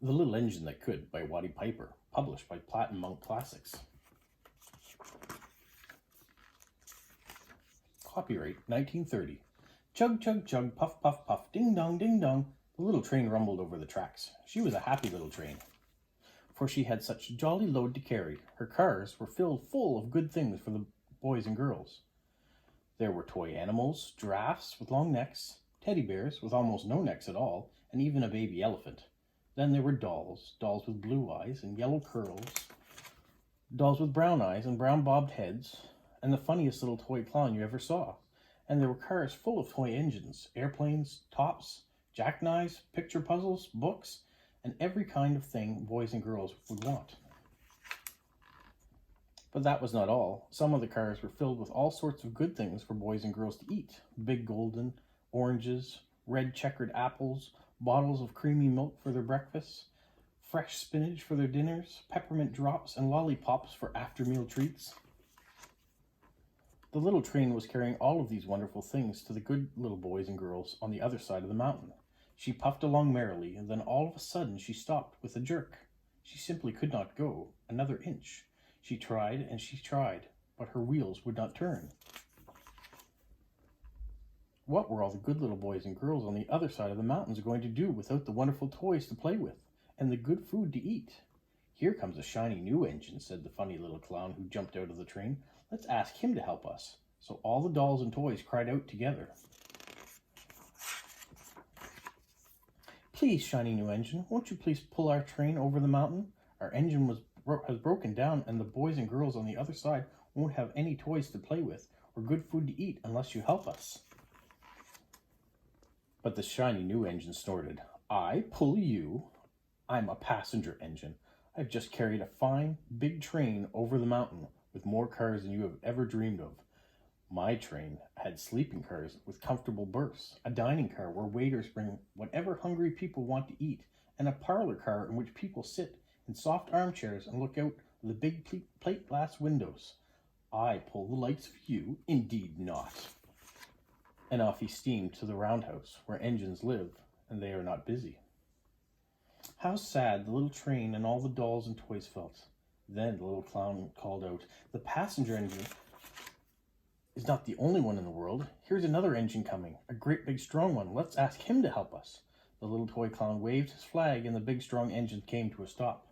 The Little Engine That Could by Watty Piper, published by Platt and Munk Classics. Copyright 1930. Chug, chug, chug, puff, puff, puff, ding dong, ding dong. The little train rumbled over the tracks. She was a happy little train, for she had such jolly load to carry. Her cars were filled full of good things for the boys and girls. There were toy animals, giraffes with long necks, teddy bears with almost no necks at all, and even a baby elephant. Then there were dolls with blue eyes and yellow curls, dolls with brown eyes and brown bobbed heads, and the funniest little toy clown you ever saw. And there were cars full of toy engines, airplanes, tops, jackknives, picture puzzles, books, and every kind of thing boys and girls would want. But that was not all. Some of the cars were filled with all sorts of good things for boys and girls to eat. Big golden oranges, red checkered apples, bottles of creamy milk for their breakfasts, fresh spinach for their dinners, peppermint drops, and lollipops for after-meal treats. The little train was carrying all of these wonderful things to the good little boys and girls on the other side of the mountain. She puffed along merrily, and then all of a sudden she stopped with a jerk. She simply could not go another inch. She tried and she tried, but her wheels would not turn. What were all the good little boys and girls on the other side of the mountains going to do without the wonderful toys to play with and the good food to eat? Here comes a shiny new engine, said the funny little clown who jumped out of the train. Let's ask him to help us. So all the dolls and toys cried out together. Please, shiny new engine, won't you please pull our train over the mountain? Our engine has broken down, and the boys and girls on the other side won't have any toys to play with or good food to eat unless you help us. But the shiny new engine snorted. I pull you? I'm a passenger engine. I've just carried a fine, big train over the mountain with more cars than you have ever dreamed of. My train had sleeping cars with comfortable berths, a dining car where waiters bring whatever hungry people want to eat, and a parlor car in which people sit in soft armchairs and look out the big plate glass windows. I pull the likes of you? Indeed not. And off he steamed to the roundhouse, where engines live, and they are not busy. How sad the little train and all the dolls and toys felt. Then the little clown called out, the passenger engine is not the only one in the world. Here's another engine coming, a great big strong one. Let's ask him to help us. The little toy clown waved his flag, and the big strong engine came to a stop.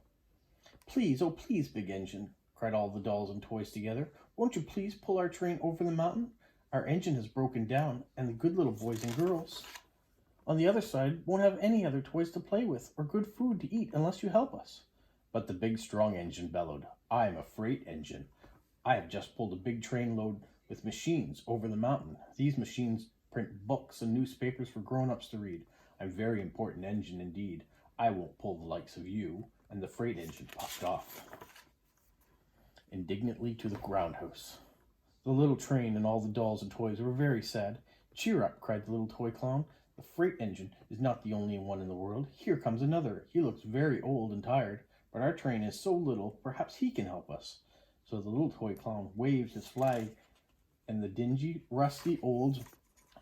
Please, oh please, big engine, cried all the dolls and toys together. Won't you please pull our train over the mountain? Our engine has broken down, and the good little boys and girls on the other side won't have any other toys to play with or good food to eat unless you help us. But the big strong engine bellowed, I am a freight engine. I have just pulled a big train load with machines over the mountain. These machines print books and newspapers for grown-ups to read. I'm a very important engine indeed. I won't pull the likes of you. And the freight engine puffed off indignantly to the roundhouse. The little train and all the dolls and toys were very sad. Cheer up, cried the little toy clown. The freight engine is not the only one in the world. Here comes another. He looks very old and tired, but our train is so little, perhaps he can help us. So the little toy clown waved his flag, and the dingy, rusty, old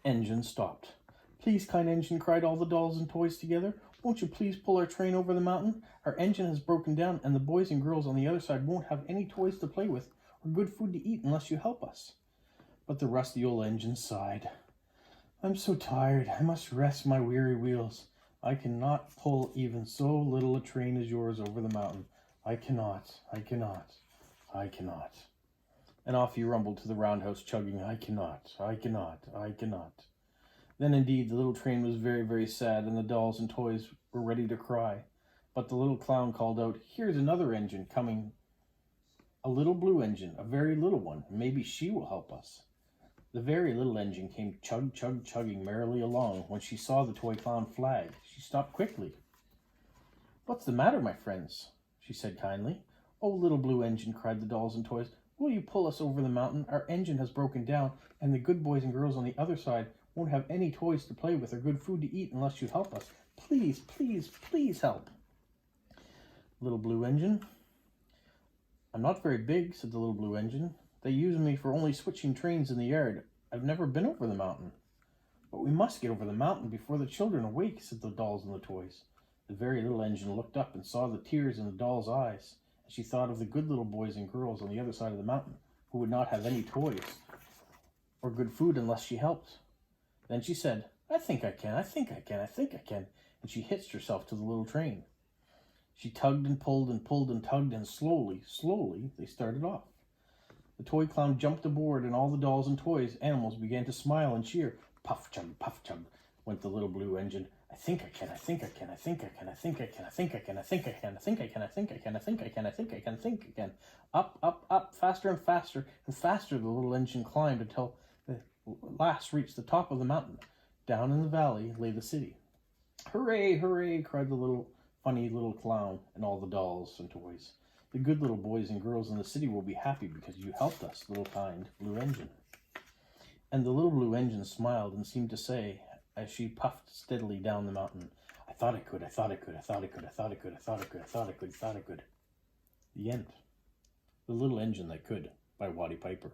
engine stopped. Please, kind engine, cried all the dolls and toys together. Won't you please pull our train over the mountain? Our engine has broken down, and the boys and girls on the other side won't have any toys to play with or good food to eat unless you help us. But the rusty old engine sighed. I'm so tired. I must rest my weary wheels. I cannot pull even so little a train as yours over the mountain. I cannot. And off he rumbled to the roundhouse, chugging, I cannot. Then indeed the little train was very, very sad, and the dolls and toys were ready to cry. But the little clown called out, here's another engine coming, a little blue engine, a very little one. Maybe she will help us. The very little engine came chug, chug, chugging merrily along. When she saw the toy clown flag, she stopped quickly. What's the matter, my friends? She said kindly. Oh, little blue engine, cried the dolls and toys, will you pull us over the mountain? Our engine has broken down, and the good boys and girls on the other side won't have any toys to play with or good food to eat unless you help us. Please, please, please help. Little blue engine. I'm not very big, said the little blue engine. They use me for only switching trains in the yard. I've never been over the mountain. But we must get over the mountain before the children awake, said the dolls and the toys. The very little engine looked up and saw the tears in the doll's eyes, and she thought of the good little boys and girls on the other side of the mountain who would not have any toys or good food unless she helped. Then she said, I think I can, I think I can, I think I can, and she hitched herself to the little train. She tugged and pulled and pulled and tugged, and slowly, slowly, they started off. The toy clown jumped aboard, and all the dolls and toys, animals began to smile and cheer. Puff chug, went the little blue engine. I think I can, I think I can, I think I can, I think I can, I think I can, I think I can, I think I can, I think I can, I think I can, I think I can, I think I can. Up, up, up, faster and faster the little engine climbed until they last reached the top of the mountain. Down in the valley lay the city. Hooray, hooray, cried the funny little clown and all the dolls and toys. The good little boys and girls in the city will be happy because you helped us, little kind blue engine. And the little blue engine smiled and seemed to say, as she puffed steadily down the mountain, I thought I could, I thought I could, I thought I could, I thought I could, I thought I could, I thought I could, I thought I could. The end. The Little Engine That Could by Watty Piper.